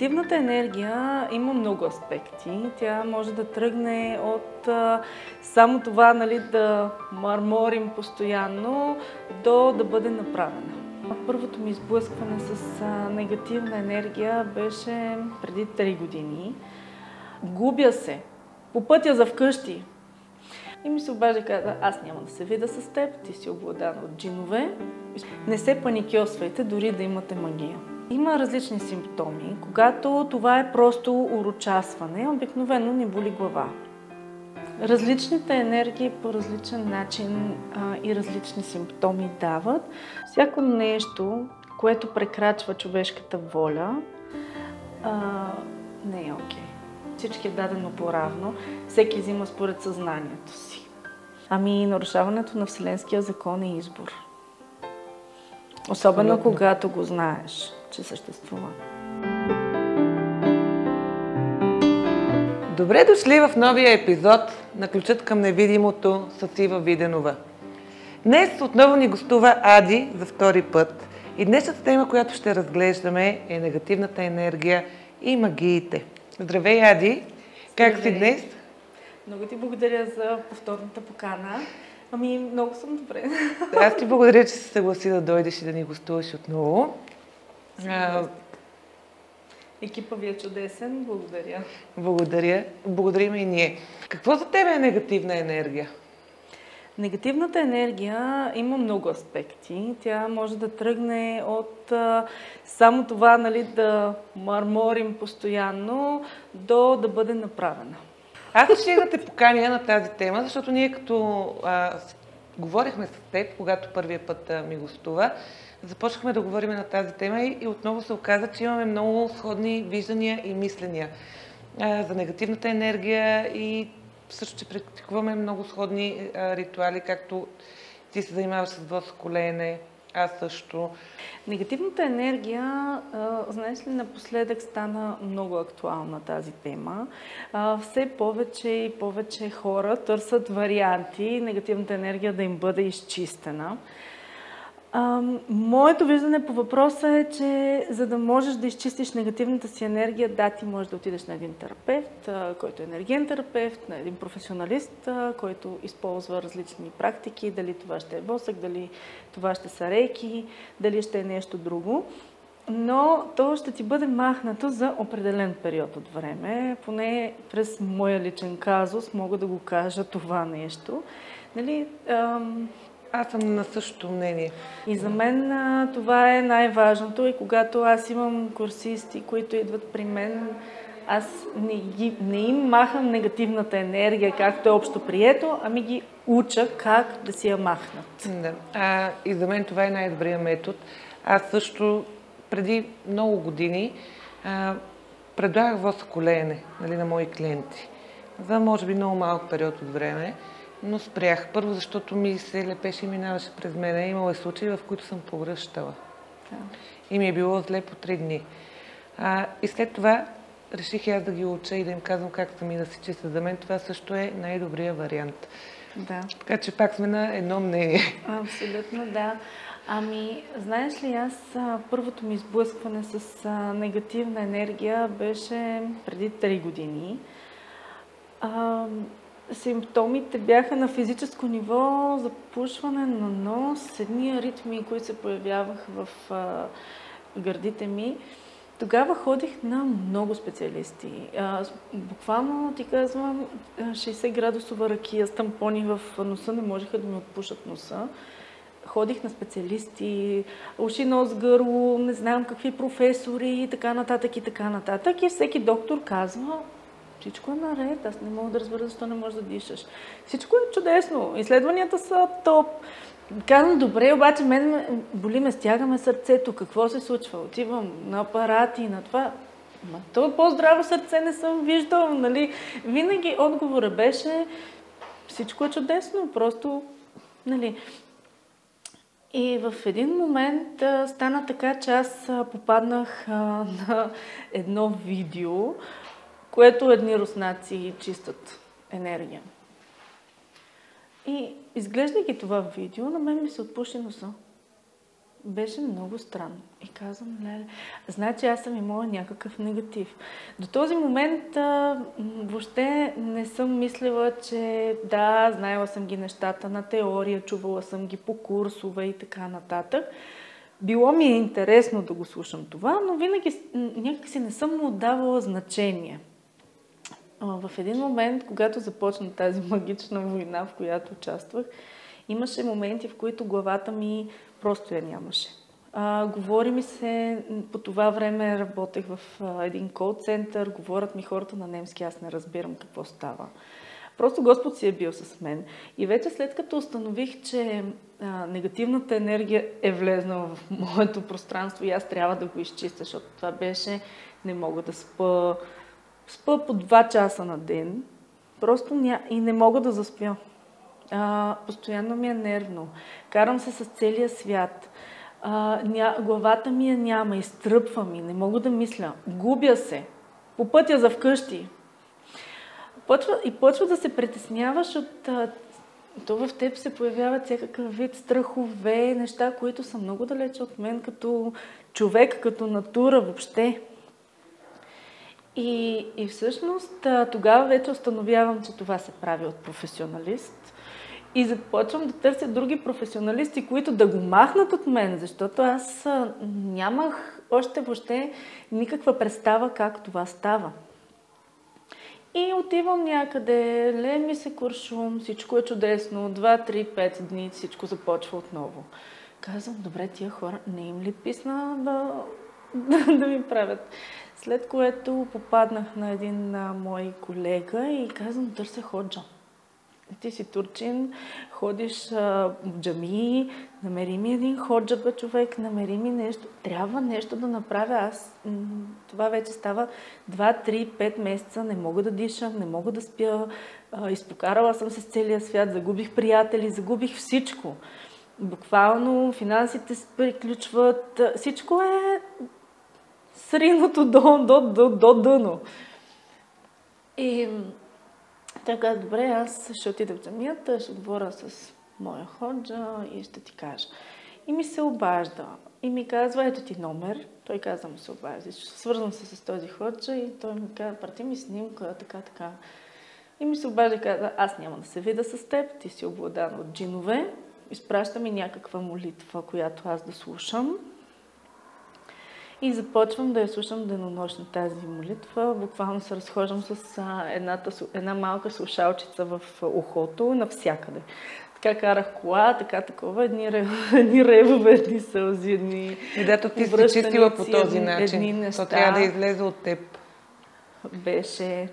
Негативната енергия има много аспекти. Тя може да тръгне от само това, да мърморим постоянно, до да бъде направена. Първото ми сблъскване с негативна енергия беше преди 3 години. Губя се по пътя за вкъщи. И ми се обажда и каза: аз няма да се видя с теб, ти си обладана от джинове. Не се паникьосвайте, дори да имате магия. Има различни симптоми. Когато това е просто урочасване, обикновено ни боли глава. Различните енергии по различен начин и различни симптоми дават. Всяко нещо, което прекрачва човешката воля, не е окей. Всички е дадено по-равно, всеки взима според съзнанието си. Нарушаването на Вселенския закон е избор. Особено Абсолютно. Когато го знаеш, че съществува. Добре дошли в новия епизод на Ключът към невидимото с Ива Виденова. Днес отново ни гостува Ади за втори път. И днешната тема, която ще разглеждаме, е негативната енергия и магиите. Здравей, Ади! Как си днес? Много ти благодаря за повторната покана. Много съм добре. Аз ти благодаря, че се съгласи да дойдеш и да ни гостуваш отново. Екипа ви е чудесен, благодаря. Благодаря. Благодарим и ние. Какво за тебе е негативна енергия? Негативната енергия има много аспекти. Тя може да тръгне от само това, да мърморим постоянно, до да бъде направена. Аз реших да те поканя на тази тема, защото ние като говорихме с теб, когато първия път ми гостува, започнахме да говорим на тази тема и отново се оказа, че имаме много сходни виждания и мисления за негативната енергия и също, че практикуваме много сходни ритуали, както ти се занимаваш с восъколеене, аз също. Негативната енергия, знаеш ли, напоследък стана много актуална тази тема. Все повече и повече хора търсят варианти негативната енергия да им бъде изчистена. Моето виждане по въпроса е, че за да можеш да изчистиш негативната си енергия, да, ти можеш да отидеш на един терапевт, който е енергиен терапевт, на един професионалист, който използва различни практики, дали това ще е восък, дали това ще са рейки, дали ще е нещо друго. Но то ще ти бъде махнато за определен период от време, поне през моя личен казус мога да го кажа това нещо. Аз съм на същото мнение. И за мен това е най-важното и когато аз имам курсисти, които идват при мен, аз не им махам негативната енергия, както е общо прието, ами ги уча как да си я махнат. Да. И за мен това е най-добрият метод. Аз също преди много години предлагах восъколеене на мои клиенти. За може би много малък период от време. Но спрях. Първо, защото ми се лепеше и минаваше през мене. Имало е случаи, в които съм повръщала. Да. И ми е било зле по 3 дни. И след това реших аз да ги уча и да им казвам как сами да се чистят. За мен това също е най-добрият вариант. Да. Така че пак сме на едно мнение. Абсолютно, да. Знаеш ли, аз първото ми сблъскване с негативна енергия беше преди 3 години. Симптомите бяха на физическо ниво, запушване на нос, едни аритмии, които се появяваха в гърдите ми. Тогава ходих на много специалисти. Буквално ти казвам, 60 градусова ракия с тампони в носа, не можеха да ми отпушат носа. Ходих на специалисти, уши, нос, гърло, не знам какви професори и така нататък и така нататък. И всеки доктор казва: всичко е наред, аз не мога да разбера защо не можеш да дишаш. Всичко е чудесно, изследванията са топ. Казвам: добре, обаче мен боли ме, стягаме сърцето, какво се случва? Отивам на апарати, на това. То по-здраво сърце не съм виждал, нали? Винаги отговора беше: всичко е чудесно, просто, нали. И в един момент стана така, че аз попаднах на едно видео, което едни руснаци чистят енергия. И изглеждайки това видео, на мен ми се отпуши носа. Беше много странно. И казвам, леле, значи аз съм имала някакъв негатив. До този момент въобще не съм мислила, че да, знаела съм ги нещата на теория, чувала съм ги по курсове и така нататък. Било ми е интересно да го слушам това, но винаги някакси не съм му отдавала значение. В един момент, когато започна тази магична война, в която участвах, имаше моменти, в които главата ми просто я нямаше. Говори ми се, по това време работех в един кол-център, говорят ми хората на немски, аз не разбирам какво става. Просто Господ си е бил с мен. И вече след като установих, че негативната енергия е влезнала в моето пространство и аз трябва да го изчистя, защото това беше, не мога да спа по 2 часа на ден, просто и не мога да заспя. Постоянно ми е нервно. Карам се с целия свят. Главата ми я няма, изтръпва ми, не мога да мисля. Губя се. По пътя за вкъщи. Почва да се притесняваш от... То в теб се появяват всякакъв вид страхове, неща, които са много далече от мен като човек, като натура въобще. И всъщност тогава вече установявам, че това се прави от професионалист и започвам да търся други професионалисти, които да го махнат от мен, защото аз нямах още въобще никаква представа как това става. И отивам някъде, лее ми се куршум, всичко е чудесно, 2, 3, 5 дни всичко започва отново. Казвам, добре, тия хора не им ли писна да ми правят? След което попаднах на един мой колега и казвам, търся ходжа. Ти си турчин, ходиш в джамии, намери ми един ходжа, бе, човек, намери ми нещо. Трябва нещо да направя. Аз това вече става 2, 3, 5 месеца, не мога да дишам, не мога да спя. Изпокарала съм се с целия свят, загубих приятели, загубих всичко. Буквално финансите се приключват, всичко е сринато до дъно. И така, добре, аз ще отида в джамията, ще говоря с моя ходжа и ще ти кажа. И ми се обажда. И ми казва, ето ти номер. Той каза, му се обажда. Свързвам се с този ходжа и той ми казва, прати ми снимка, така. И ми се обажда и каза, аз няма да се видя с теб, ти си обладан от джинове. Изпраща ми някаква молитва, която аз да слушам. И започвам да я слушам денонощно тази молитва. Буквално се разхождам с една малка слушалчица в ухото, навсякъде. Така карах кола, такова, едни ревове, едни сълзи, едни да, ти си чистила по този начин. То трябва да излезе от теб. Беше...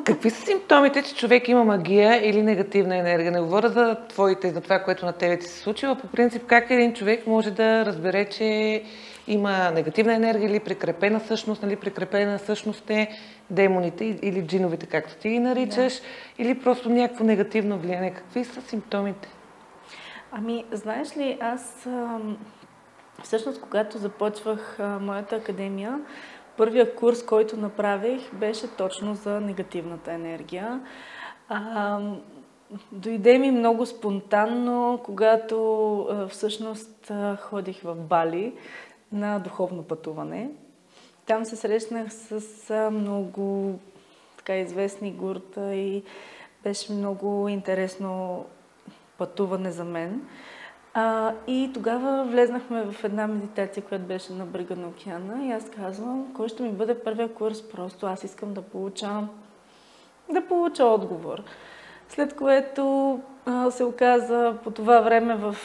Какви са симптомите, че човек има магия или негативна енергия? Не говоря за твоите, за това, което на тебе ти се случило. По принцип, как един човек може да разбере, че има негативна енергия или прикрепена същност, нали? Прикрепена същност е демоните или джиновите, както ти ги наричаш, или просто някакво негативно влияние. Какви са симптомите? Ами, знаеш ли, аз всъщност, когато започвах моята академия, първия курс, който направих, беше точно за негативната енергия. Дойде ми много спонтанно, когато всъщност ходих в Бали на духовно пътуване. Там се срещнах с много известни гурта и беше много интересно пътуване за мен. И тогава влезнахме в една медитация, която беше на брега на океана и аз казвам, кой ще ми бъде първия курс, просто аз искам да получа отговор. След което се оказа по това време в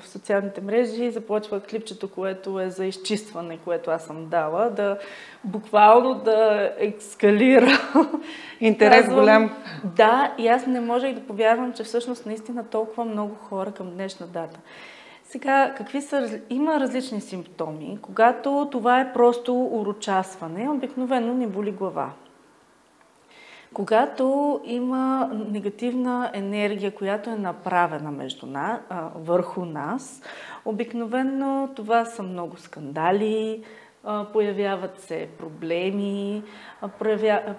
социалните мрежи започва клипчето, което е за изчистване, което аз съм дала, буквално да ескалира. Интерес голям. Да, и аз не можех да повярвам, че всъщност наистина толкова много хора към днешна дата. Сега, има различни симптоми. Когато това е просто урочасване, обикновено ни боли глава. Когато има негативна енергия, която е направена върху нас, обикновено това са много скандали, появяват се проблеми,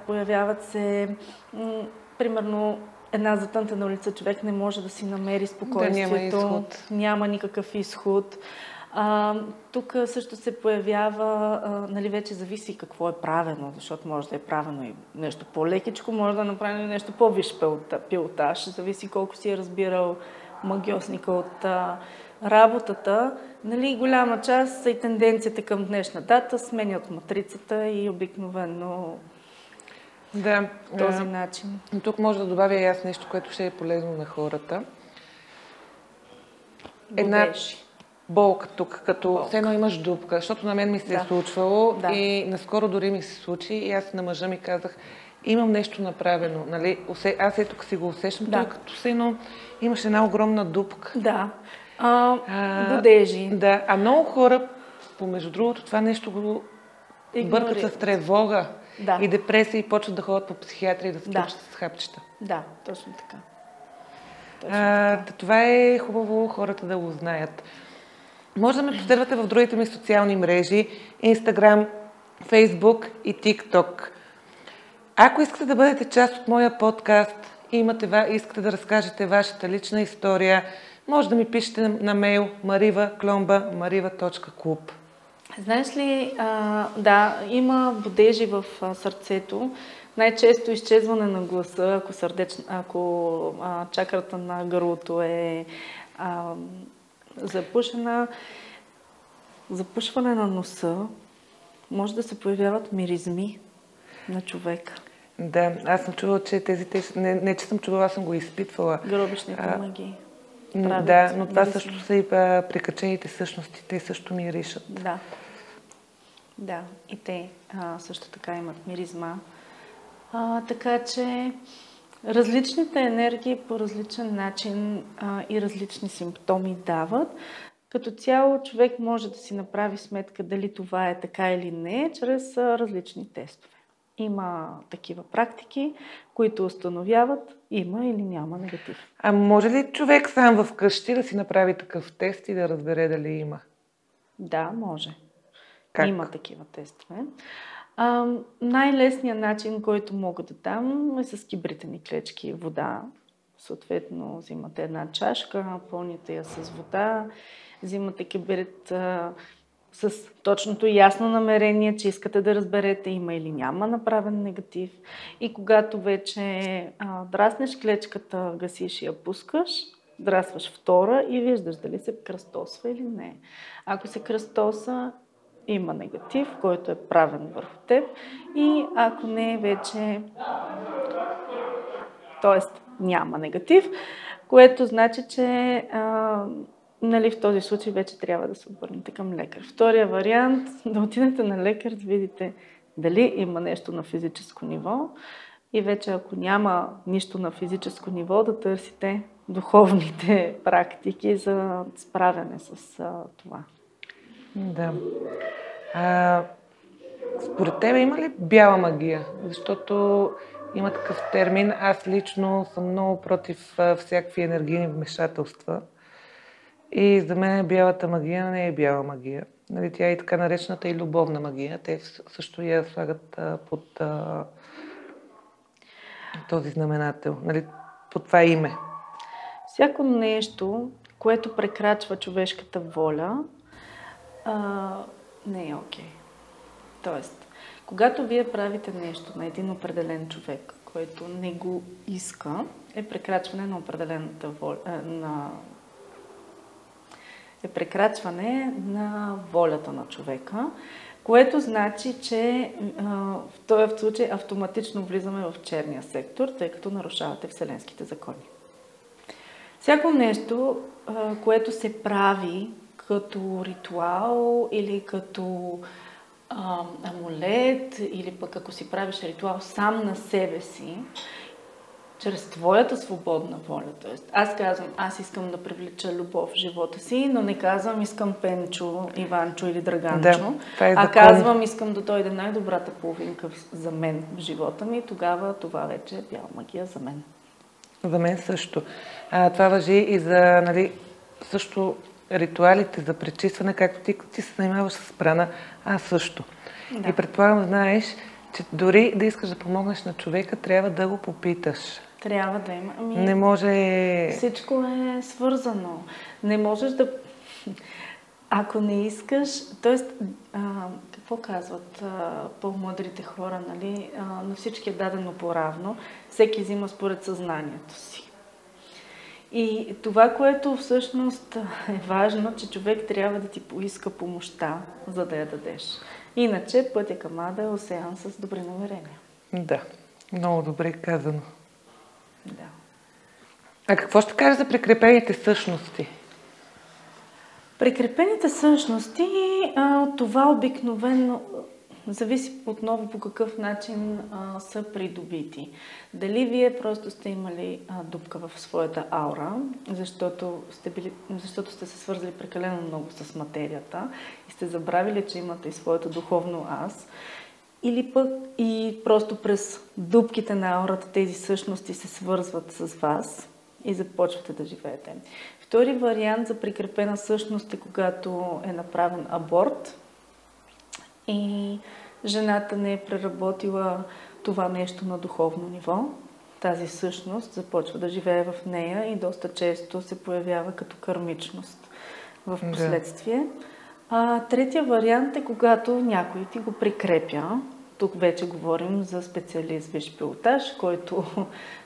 появяват се, примерно, една затънтена улица човек не може да си намери спокойствието. Да, няма изход. Няма никакъв изход. Тук също се появява, нали, вече зависи какво е правено, защото може да е правено и нещо по-лекичко, може да направи нещо по-висш пилотаж, зависи колко си е разбирал магиосника от работата. Нали, голяма част са и тенденцията към днешна дата, сменят матрицата и обикновено този начин. Тук може да добавя и аз нещо, което ще е полезно на хората. Една болка тук, като все едно имаш дупка, защото на мен ми се е случвало и наскоро дори ми се случи и аз на мъжа ми казах, имам нещо направено, нали? Аз тук си го усещам, той като все едно имаш една огромна дупка. Да. Бодежи. Да, а много хора, помежду другото, това нещо го бъркат с тревога и депресия и почват да ходят по психиатри и да се почват с хапчета. Да, точно така. Това е хубаво хората да го знаят. Може да ме последвате в другите ми социални мрежи, Instagram, Facebook и TikTok. Ако искате да бъдете част от моя подкаст и искате да разкажете вашата лична история, може да ми пишете на мейл mariva@mariva.club. Знаеш ли, има бодежи в сърцето, най-често изчезване на гласа, ако чакрата на гърлото е запушена, запушване на носа, може да се появяват миризми на човека. Да, аз съм чувала, че не че съм чувала, аз съм го изпитвала. Гробищните магии. Да, но това също са и прикачените същности, те също миришат. Да, и те също така имат миризма. Така че различните енергии по различен начин и различни симптоми дават. Като цяло човек може да си направи сметка дали това е така или не, чрез различни тестове. Има такива практики, които установяват има или няма негатив. А може ли човек сам вкъщи да си направи такъв тест и да разбере дали има? Да, може. Как? Има такива тестове. Най-лесният начин, който мога да дам, е с кибритени клечки вода. Съответно, взимате една чашка, пълните я с вода, взимате кибрит с точното и ясно намерение, че искате да разберете има или няма направен негатив. И когато вече драснеш клечката, гасиш и я пускаш, драсваш втора и виждаш дали се кръстосва или не. Ако се кръстоса, има негатив, който е правен върху теб, и ако не, вече няма негатив, което значи, че в този случай вече трябва да се обърнете към лекар. Втория вариант, да отидете на лекар, да видите дали има нещо на физическо ниво и вече ако няма нищо на физическо ниво, да търсите духовните практики за справяне с това. Да. Според тебе има ли бяла магия? Защото има такъв термин. Аз лично съм много против всякакви енергийни вмешателства. И за мен бялата магия не е бяла магия. Нали, тя е и така наречената и любовна магия. Те също я слагат под този знаменател. Нали, под това име. Всяко нещо, което прекрачва човешката воля, не е окей. Тоест, когато вие правите нещо на един определен човек, който не го иска, е прекрачване на определената воля, прекрачване на волята на човека, което значи, че в този случай автоматично влизаме в черния сектор, тъй като нарушавате вселенските закони. Всяко нещо, което се прави като ритуал или като амулет, или пък ако си правиш ритуал сам на себе си, чрез твоята свободна воля. Тоест, аз казвам, аз искам да привлеча любов в живота си, но не казвам, искам Пенчо, Иванчо или Драганчо, казвам, искам да дойде най-добрата половинка за мен в живота ми, тогава това вече е бяла магия за мен. За мен също. Това важи и за, също ритуалите за пречистване, както ти се занимаваш с прана, аз също. Да. И предполагам, знаеш, че дори да искаш да помогнеш на човека, трябва да го попиташ. Трябва да има. Не може... Всичко е свързано. Не можеш да... Ако не искаш... Тоест, какво казват по-мъдрите хора, нали? На всички е дадено по-равно. Всеки взима според съзнанието си. И това, което всъщност е важно, че човек трябва да ти поиска помощта, за да я дадеш. Иначе пътя към ада е осеян с добри намерения. Да, много добре казано. Да. А какво ще кажеш за прикрепените същности? Прикрепените същности, това обикновено зависи отново по какъв начин са придобити. Дали вие просто сте имали дупка в своята аура, защото сте се свързали прекалено много с материята и сте забравили, че имате и своето духовно аз, или пък и просто през дупките на аурата тези същности се свързват с вас и започвате да живеете. Втори вариант за прикрепена същност е когато е направен аборт и жената не е преработила това нещо на духовно ниво. Тази същност започва да живее в нея и доста често се появява като кармичност в последствие. Третия вариант е когато някой ти го прикрепя. Тук вече говорим за специалист висш пилотаж, който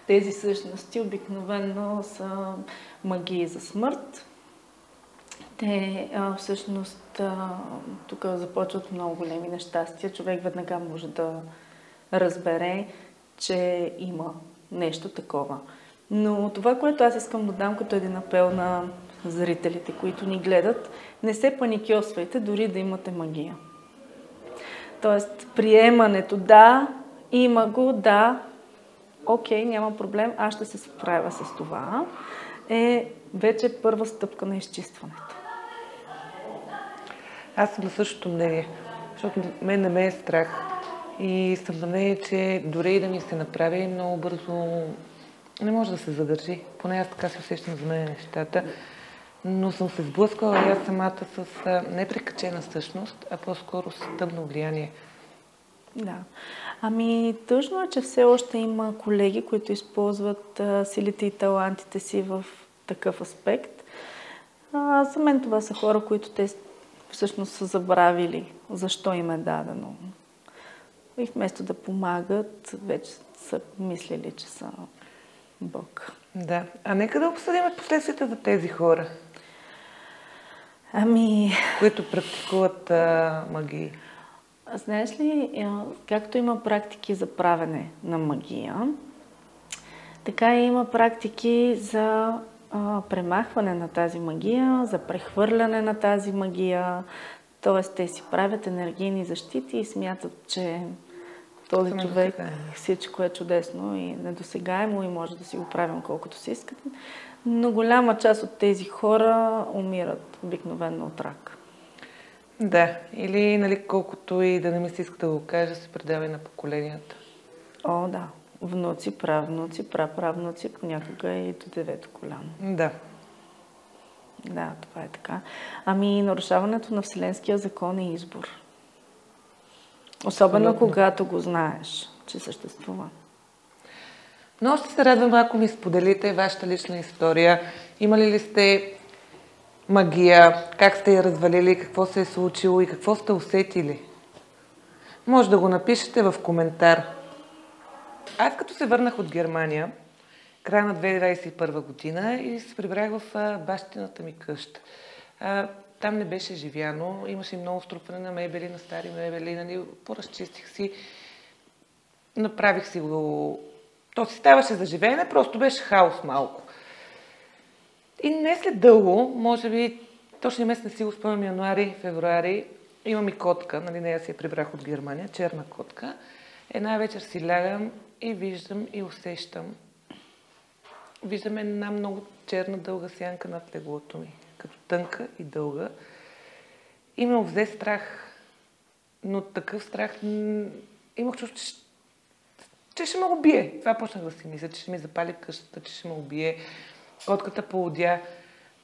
тези същности обикновено са магии за смърт. Те всъщност тук започват много големи нещастия. Човек веднага може да разбере, че има нещо такова. Но това, което аз искам да дам като един апел на зрителите, които ни гледат, не се паникьосвайте, дори да имате магия. Тоест, приемането, да, има го, да, окей, няма проблем, аз ще се справя с това, е вече първа стъпка на изчистването. Аз съм на същото мнение, защото мен не ме е страх и съм на мнение, че дори и да ми се направи, много бързо не може да се задържи. Поне аз така се усещам за мен нещата. Но съм се сблъскала и аз самата с непрекачена същност, а по-скоро с тъмно влияние. Да. Тъжно е, че все още има колеги, които използват силите и талантите си в такъв аспект. За мен това са хора, които те всъщност са забравили защо им е дадено. И вместо да помагат, вече са мислили, че са Бог. Да. А нека да обсъдим последствията за тези хора. Които практикуват магии. Знаеш ли, както има практики за правене на магия, така и има практики за премахване на тази магия, за прехвърляне на тази магия. Тоест, те си правят енергийни защити и смятат, че този човек всичко е чудесно и недосегаемо и може да си го правим колкото си искат. Но голяма част от тези хора умират обикновено от рак. Да, или нали, колкото и да не ми се иска да го кажа, се предава и на поколенията. О, да. Внуци, правнуци, праправнуци, понякога и до 9-то коляно. Да. Да, това е така. Нарушаването на Вселенския закон е избор. Особено абсолютно, когато го знаеш, че съществува. Но ще се радвам, ако ми споделите вашата лична история. Имали ли сте магия, как сте я развалили, какво се е случило и какво сте усетили? Може да го напишете в коментар. Аз като се върнах от Германия, края на 2021 година и се прибрах в бащината ми къща. Там не беше живяно, имаше и много струпване на мебели, на стари мебели, нали, поразчистих си, направих си го. То си ставаше за живеене, просто беше хаос малко. И не след дълго, може би точния месец не си го спомням, януари, февруари, имам и котка, нали, нея си я прибрах от Германия, черна котка. Една вечер си лягам и виждам и усещам. Виждам една много черна дълга сянка над леглото ми, като тънка и дълга. И ме взе страх. Но такъв страх имах чувство, че ще ме убие. Това почнах да си мисля, че ще ми запали къщата, че ще ме убие. Котката полудя,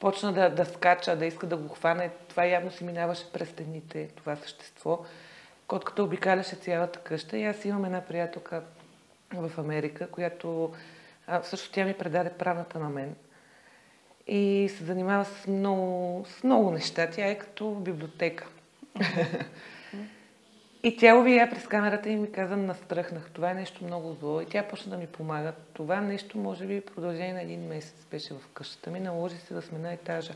почна да скача, да иска да го хване. Това явно си минаваше през стените, това същество. Котката обикаляше цялата къща и аз имам една приятелка в Америка, която Също тя ми предаде правната на мен. И се занимава с много неща. Тя е като библиотека. И тя увия през камерата и ми каза, настръхнах. Това е нещо много зло. И тя почна да ми помага. Това нещо, може би, продължение на 1 месец беше в къщата ми. Наложи се да сме на етажа.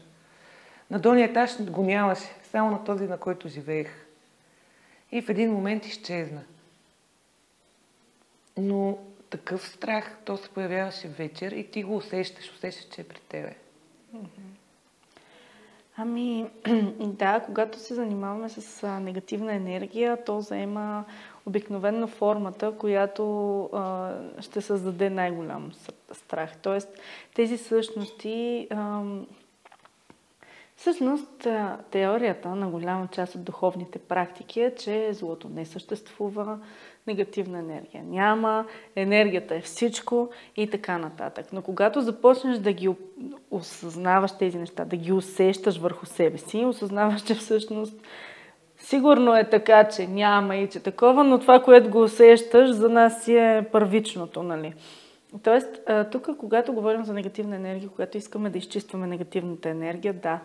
На долния етаж го нямаше. Само на този, на който живеех. И в един момент изчезна. Но такъв страх, то се появяваше вечер и ти го усещаш, че е при тебе. Ами, да, когато се занимаваме с негативна енергия, то заема обикновено формата, която ще създаде най-голям страх. Тоест, тези същности... Всъщност, теорията на голяма част от духовните практики е, че злото не съществува, негативна енергия няма, енергията е всичко и така нататък. Но когато започнеш да ги осъзнаваш тези неща, да ги усещаш върху себе си, осъзнаваш, че всъщност сигурно е така, че няма и че такова, но това, което го усещаш, за нас си е първичното, нали? Тоест, тук, когато говорим за негативна енергия, когато искаме да изчистваме негативната енергия, да,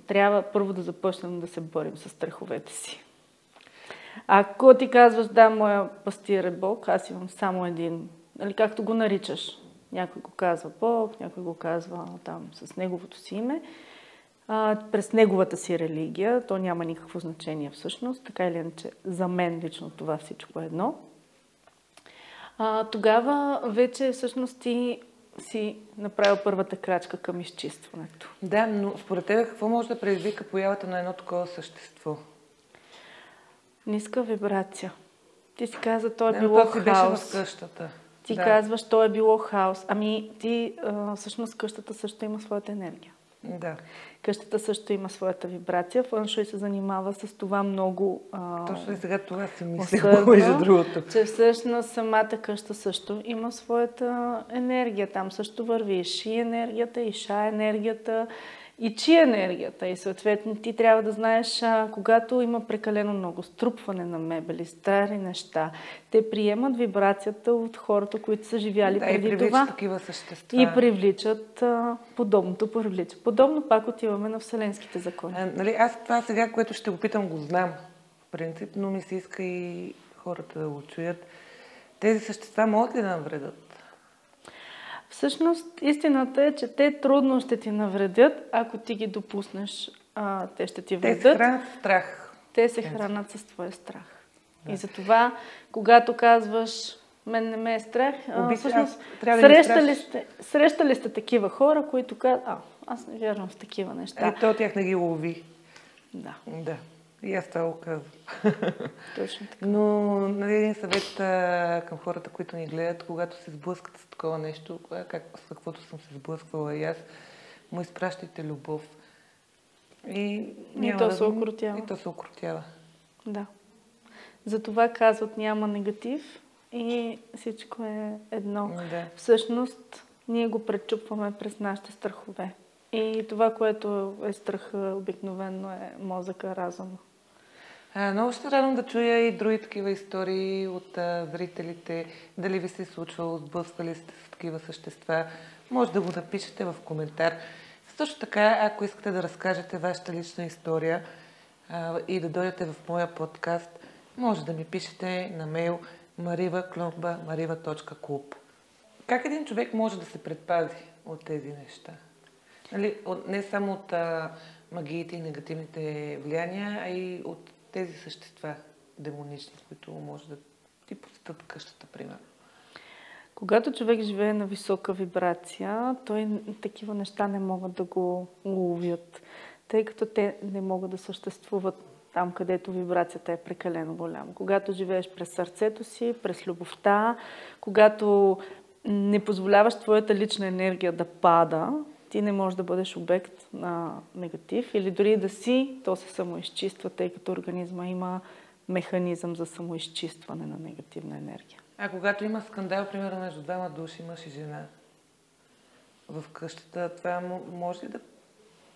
трябва първо да започнем да се борим с страховете си. Ако ти казваш, да, моя пастир е Бог, аз имам само един, нали, както го наричаш. Някой го казва Бог, някой го казва там с неговото си име, през неговата си религия, то няма никакво значение всъщност, така или иначе за мен лично това всичко е едно. Тогава вече всъщност ти си направил първата крачка към изчистването. Да, но според теб какво може да предизвика появата на едно такова същество? Ниска вибрация. Ти си каза, то е било хаос. То си беше в къщата. Ти казваш, то е било хаос. Ами ти, всъщност, къщата също има своята енергия. Да. Къщата също има своята вибрация. Фън Шуй се занимава с това много точно и сега това си мисля, между другото. Че всъщност самата къща също има своята енергия. Там също върви и ши енергията, и ша енергията, и чи енергията. И съответно ти трябва да знаеш, когато има прекалено много струпване на мебели, стари неща, те приемат вибрацията от хората, които са живяли преди това. И привличат такива същества. И привличат подобното привлича. Подобно пак отиваме на вселенските закони. Нали, аз това сега, което ще го питам, го знам в принцип, но ми се иска и хората да го чуят. Тези същества могат ли да навредят? Всъщност, истината е, че те трудно ще ти навредят, ако ти ги допуснеш, те ще ти вредят. Те се хранят с страх. Те се хранят с твоя страх. Да. И затова, когато казваш, мен не ме е страх, всъщност, срещали сте такива хора, които казват, аз не вярвам в такива неща. То тях не ги лови. Да. Да. И аз това го казвам. Точно така. Но един съвет към хората, които ни гледат, когато се сблъскат с такова нещо, с каквото съм се сблъсквала и аз, му изпращайте любов. И то се окротява. И то се окротява. Да. Затова казват, няма негатив и всичко е едно. Да. Всъщност, ние го пречупваме през нашите страхове. И това, което е страх, обикновено е мозъка, разума. Много ще радвам да чуя и други такива истории от зрителите. Дали ви се е случвало, сблъсквали сте с такива същества. Може да го напишете в коментар. Също така, ако искате да разкажете вашата лична история и да дойдете в моя подкаст, може да ми пишете на мейл mariva@mariva.club. Как един човек може да се предпази от тези неща? Нали, не само от магиите и негативните влияния, а и от тези същества демонични, които може да ти посетят къщата, примерно. Когато човек живее на висока вибрация, той такива неща не могат да го уловят, тъй като те не могат да съществуват там, където вибрацията е прекалено голяма. Когато живееш през сърцето си, през любовта, когато не позволяваш твоята лична енергия да пада, ти не можеш да бъдеш обект на негатив или дори да си, то се самоизчиства, тъй като организма има механизъм за самоизчистване на негативна енергия. А когато има скандал, примерно между двама души, мъж и жена, в къщата, това може ли да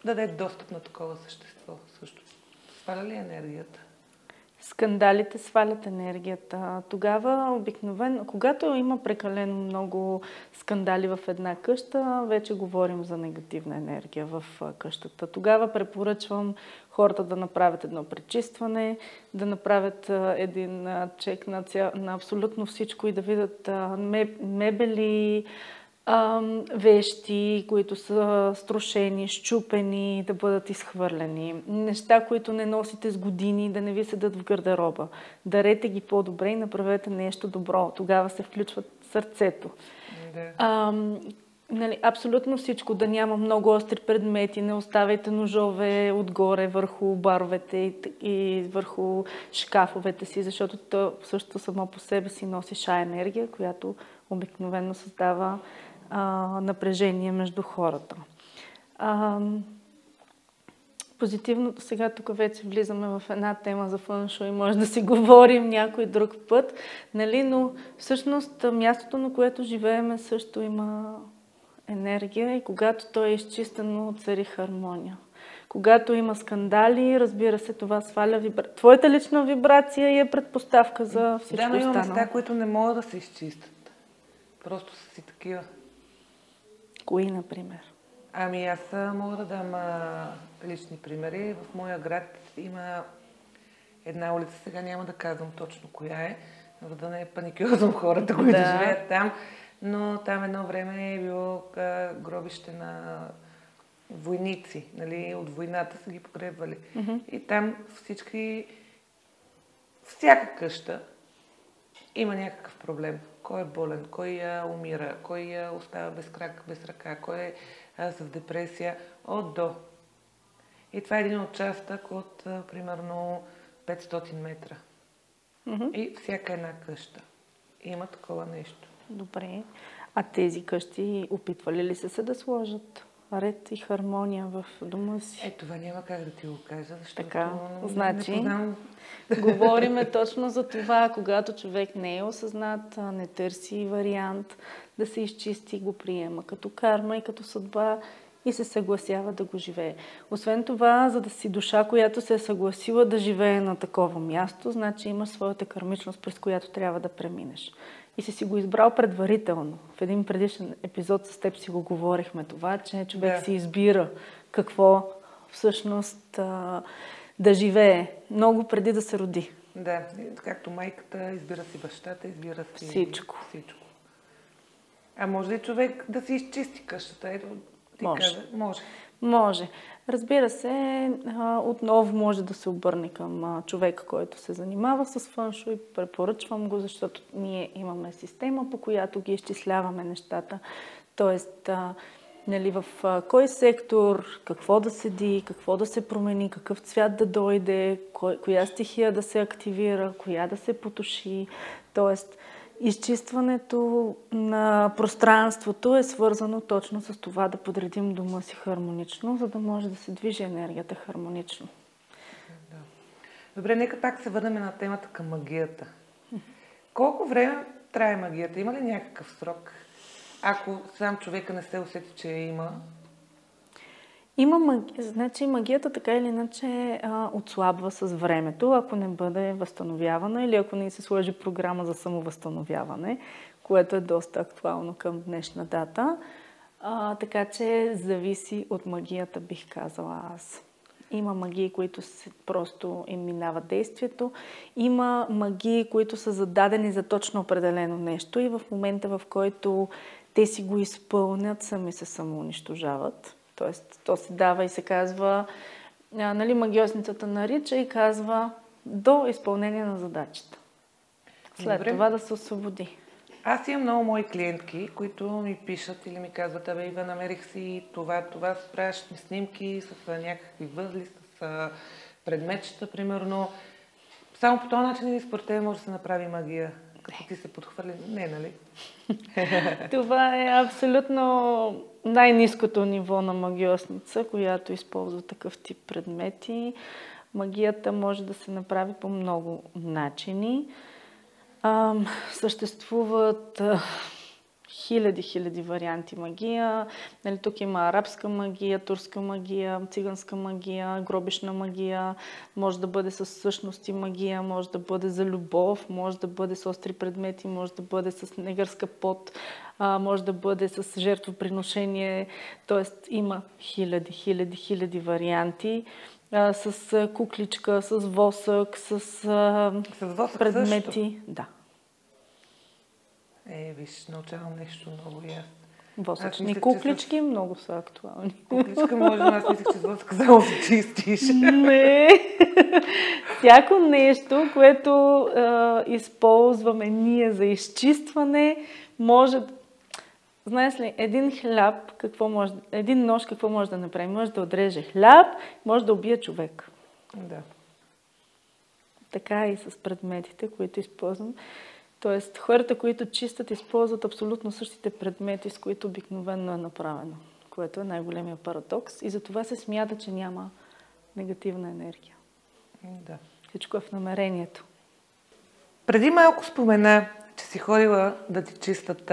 даде достъп на такова същество също? Сваля ли енергията? Скандалите свалят енергията. Тогава обикновено, когато има прекалено много скандали в една къща, вече говорим за негативна енергия в къщата. Тогава препоръчвам хората да направят едно пречистване, да направят един чек на абсолютно всичко и да видят мебели, вещи, които са струшени, счупени, да бъдат изхвърлени. Неща, които не носите с години, да не ви седат в гардероба. Дарете ги по-добре и направете нещо добро. Тогава се включва сърцето. Да. Нали, абсолютно всичко, да няма много остри предмети, не оставяйте ножове отгоре върху баровете и върху шкафовете си, защото то също само по себе си носи енергия, която обикновено създава напрежение между хората. Позитивното, сега тук вече влизаме в една тема за фъншуй и може да си говорим някой друг път, нали? Но всъщност мястото, на което живеем, също има енергия и когато то е изчистено, цари хармония. Когато има скандали, разбира се, това сваля твоята лична вибрация и е предпоставка за всичко останало. Да, но има места, които не могат да се изчистят. Просто са си такива. Кои, например? Ами аз мога да дам лични примери. В моя град има една улица, сега няма да казвам точно коя е, за да не паникьозвам хората, които живеят там, но там едно време е било гробище на войници, нали, от войната са ги погребвали. И там всяка къща има някакъв проблем. Кой е болен, кой умира, кой остава без крак, без ръка, кой е с депресия, от до. И това е един участък от примерно 500 метра. И всяка една къща има такова нещо. Добре. А тези къщи опитвали ли се да сложат ред и хармония в дома си? Това няма как да ти го кажа, защото така, значи, не познавам. Говориме точно за това, когато човек не е осъзнат, не търси вариант да се изчисти, го приема като карма и като съдба и се съгласява да го живее. Освен това, за да си душа, която се е съгласила да живее на такова място, значи имаш своята кармичност, през която трябва да преминеш. И си го избрал предварително. В един предишен епизод с теб си го говорихме това, че човек си избира какво всъщност да живее много преди да се роди. Да, както майката избира си бащата, избира си всичко. А може ли човек да си изчисти къщата? Ето, Може. Разбира се, отново може да се обърне към човек, който се занимава с фъншуй. Препоръчвам го, защото ние имаме система, по която ги изчисляваме нещата. Тоест, нали, в кой сектор, какво да седи, какво да се промени, какъв цвят да дойде, коя стихия да се активира, коя да се потуши. Тоест, изчистването на пространството е свързано точно с това да подредим дома си хармонично, за да може да се движи енергията хармонично. Да. Добре, нека пак се върнем на темата към магията. Колко време трае магията? Има ли някакъв срок? Ако сам човека не се усети, че има? Значи магията така или иначе отслабва с времето, ако не бъде възстановявана или ако не се сложи програма за самовъзстановяване, което е доста актуално към днешна дата. Така че зависи от магията, бих казала аз. Има магии, които просто им минава действието. Има магии, които са зададени за точно определено нещо и в момента, в който те си го изпълнят, сами се самоунищожават. Тоест, то се дава и се казва, нали, магиосницата нарича и казва до изпълнение на задачата. След това да се освободи. Аз имам много мои клиентки, които ми пишат или ми казват, Ива, намерих си това, справяш ми снимки с някакви възли, с предметчета, примерно. Само по този начин и според тебе може да се направи магия. Като ти се подхвърли. Не, нали? Това е абсолютно най-ниското ниво на магиосница, която използва такъв тип предмети. Магията може да се направи по много начини. Съществуват хиляди варианти магия. Нали, тук има арабска магия, турска магия, циганска магия, гробишна магия. Може да бъде с същности магия, може да бъде за любов, може да бъде с остри предмети, може да бъде с негърска пот, може да бъде с жертвоприношение. Тоест има хиляди варианти. С кукличка, с восък, с восък предмети. Също? Да. Виж, научавам нещо много ясно. Восъчни куклички много са актуални. Кукличка може, но аз мислех, че с восък само се чистиш. Не. Всяко нещо, което използваме ние за изчистване, може... Знаеш ли, един нож какво може да направи? Може да отреже хляб, може да убие човек. Да. Така и с предметите, които използвам. Тоест, хората, които чистят, използват абсолютно същите предмети, с които обикновено е направено, което е най-големия парадокс. И затова се смята, че няма негативна енергия. Да. Всичко е в намерението. Преди малко спомена, че си ходила да ти чистат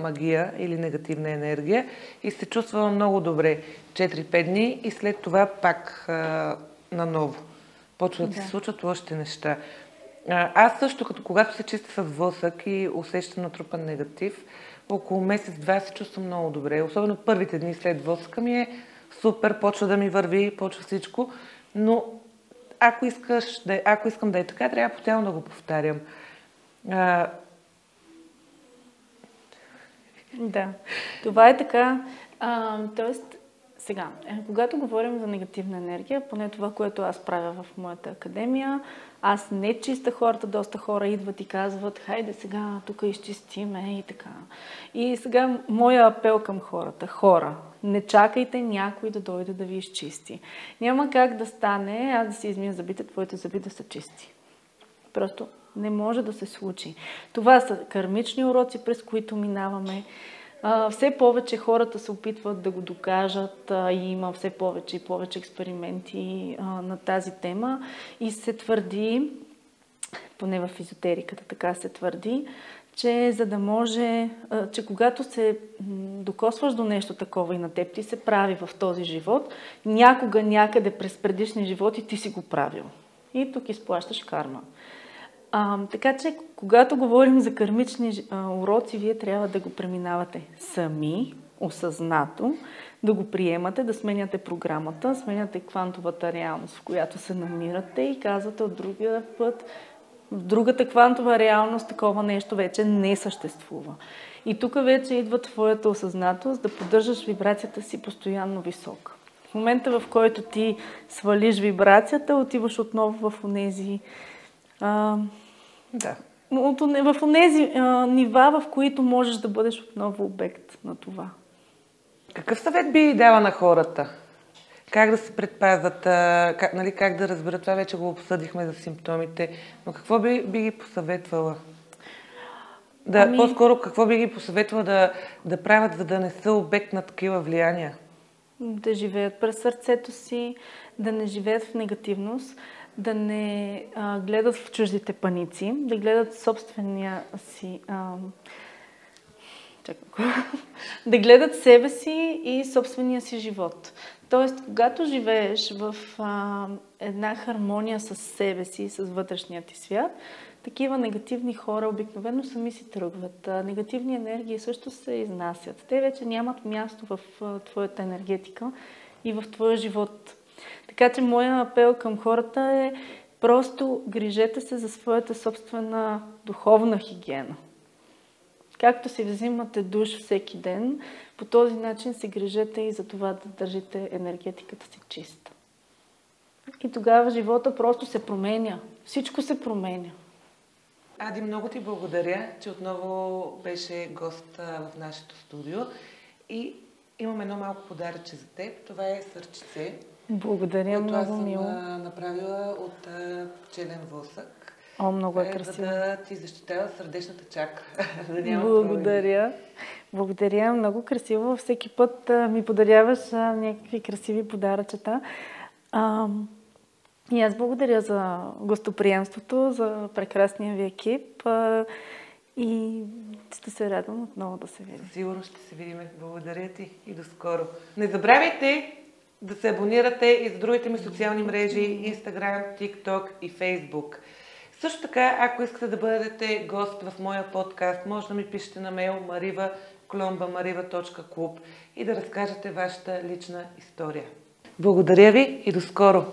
магия или негативна енергия и се чувствала много добре 4-5 дни и след това пак наново. Почва да се случват още неща. Аз също, когато се чистя с восък и усещам натрупан негатив, около месец-два се чувствам много добре. Особено първите дни след восъка ми е супер, почва да ми върви, почва всичко. Но ако искам да е така, трябва постоянно да го повтарям. Да, това е така. Тоест, сега, когато говорим за негативна енергия, поне това, което аз правя в моята академия, аз не чиста хората, доста хора идват и казват, хайде сега тук изчистиме и така. И сега моя апел към хората, хора, не чакайте някой да дойде да ви изчисти. Няма как да стане, аз да си измия зъбите, твоите зъби да са чисти. Просто не може да се случи. Това са кармични уроци, през които минаваме. Все повече хората се опитват да го докажат и има все повече и повече експерименти на тази тема и се твърди, поне в езотериката така се твърди, че за да може, че когато се докосваш до нещо такова и на теб ти се прави в този живот, някога някъде през предишни животи ти си го правил. И тук изплащаш карма. Така че, когато говорим за кармични уроци, вие трябва да го преминавате сами, осъзнато, да го приемате, да сменяте програмата, сменяте квантовата реалност, в която се намирате и казвате от другия път, в другата квантова реалност такова нещо вече не съществува. И тук вече идва твоята осъзнатост да поддържаш вибрацията си постоянно висока. В момента, в който ти свалиш вибрацията, отиваш отново в онези в тези нива, в които можеш да бъдеш отново обект на това. Какъв съвет би дала на хората? Как да се предпазват, как да разберат, това вече го обсъдихме за симптомите, но какво би ги посъветвала? По-скоро какво би ги посъветвала да правят, за да не са обект на такива влияния? Да живеят през сърцето си, да не живеят в негативност, да не гледат в чуждите паници, да гледат собствения си... да гледат себе си и собствения си живот. Тоест, когато живееш в една хармония с себе си и с вътрешния ти свят, такива негативни хора обикновено сами си тръгват. Негативни енергии също се изнасят. Те вече нямат място в твоята енергетика и в твоя живот. Така че моя апел към хората е просто грижете се за своята собствена духовна хигиена. Както си взимате душ всеки ден, по този начин се грижете и за това да държите енергетиката си чиста. И тогава живота просто се променя. Всичко се променя. Ади, много ти благодаря, че отново беше гост в нашето студио. И имам едно малко подаръче за теб. Това е сърчице. Благодаря, много мило. Аз съм направила от пчелен восък. Много е красиво. За да ти защитава сърдечната чакра. Да благодаря. Благодаря, много красиво. Всеки път ми подаряваш някакви красиви подаръчета. И аз благодаря за гостоприемството, за прекрасния ви екип. И ще се радвам отново да се видим. Сигурно ще се видим. Благодаря ти и до скоро. Не забравяйте да се абонирате и за другите ми социални мрежи, Instagram, TikTok и Facebook. Също така, ако искате да бъдете гост в моя подкаст, може да ми пишете на мейл mariva@mariva.club и да разкажете вашата лична история. Благодаря ви и до скоро!